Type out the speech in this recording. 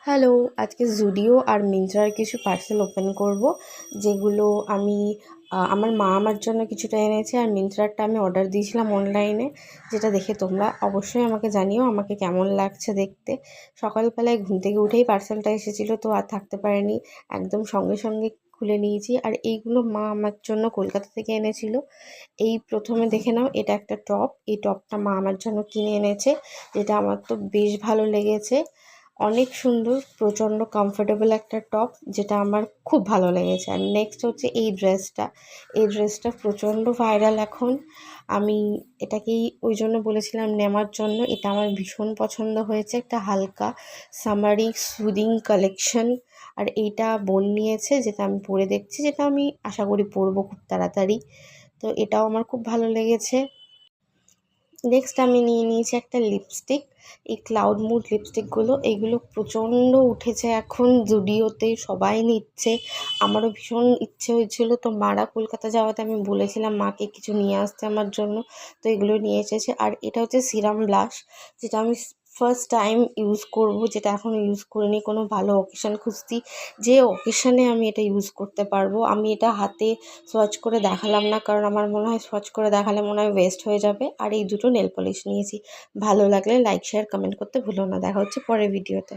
Hello, আজকে জুডিও আর মিন্ত্রার কিছু parcel open করব, যেগুলো আমি আমার মা আমার জন্য কিছুটা এনেছে, আর মিন্ত্রারটা আমি অর্ডার দিয়েছিলাম অনলাইনে, যেটা দেখে তোমরা অবশ্যই আমাকে জানিও আমাকে কেমন লাগছে দেখতে। সকালবেলায় ঘুম থেকে উঠেই পার্সেলটা এসেছিলো, তো আর থাকতে পারেনি, একদম সঙ্গে সঙ্গে খুলে নিয়েছি। আর এইগুলো মা আমার জন্য কলকাতা থেকে এনেছিল। এই প্রথমে দেখে নাও, এটা একটা টপ, এই টপটা মা আমার জন্য কিনে এনেছে, যেটা আমার তো বেশ ভালো লেগেছে। অনেক সুন্দর, প্রচণ্ড কমফোর্টেবল একটা টপ, যেটা আমার খুব ভালো লেগেছে। আর নেক্সট হচ্ছে এই ড্রেসটা প্রচণ্ড ভাইরাল এখন। আমি এটাকেই ওই জন্য বলেছিলাম নেওয়ার জন্য। এটা আমার ভীষণ পছন্দ হয়েছে, একটা হালকা সামারি সুদিং কালেকশন। আর এইটা বোন নিয়েছে, যেটা আমি পরে দেখছি, যেটা আমি আশা করি পরবো খুব তাড়াতাড়ি। তো এটাও আমার খুব ভালো লেগেছে। নেক্সট আমি নিয়ে নিয়েছি একটা লিপস্টিক, এই ক্লাউড মুড লিপস্টিকগুলো, এইগুলো প্রচণ্ড উঠেছে এখন জুডিওতে, সবাই নিচ্ছে। আমারও ভীষণ ইচ্ছে হয়েছিল, তো মারা কলকাতা যাওয়াতে আমি বলেছিলাম মাকে কিছু নিয়ে আসতে আমার জন্য, তো এগুলো নিয়ে এসেছে। আর এটা হচ্ছে সিরাম ব্লাশ, যেটা আমি ফার্স্ট টাইম ইউজ করব, যেটা এখনও ইউজ করিনি। কোনো ভালো অকেশান খুঁজছি, যে অকেশানে আমি এটা ইউজ করতে পারবো। আমি এটা হাতে সোয়াচ করে দেখালাম না, কারণ আমার মনে হয় সোয়াচ করে দেখালে মনে হয় ওয়েস্ট হয়ে যাবে। আর এই দুটো নেল পলিশ নিয়েছি। ভালো লাগলে লাইক শেয়ার কমেন্ট করতে ভুলো না। দেখা হচ্ছে পরের ভিডিওতে।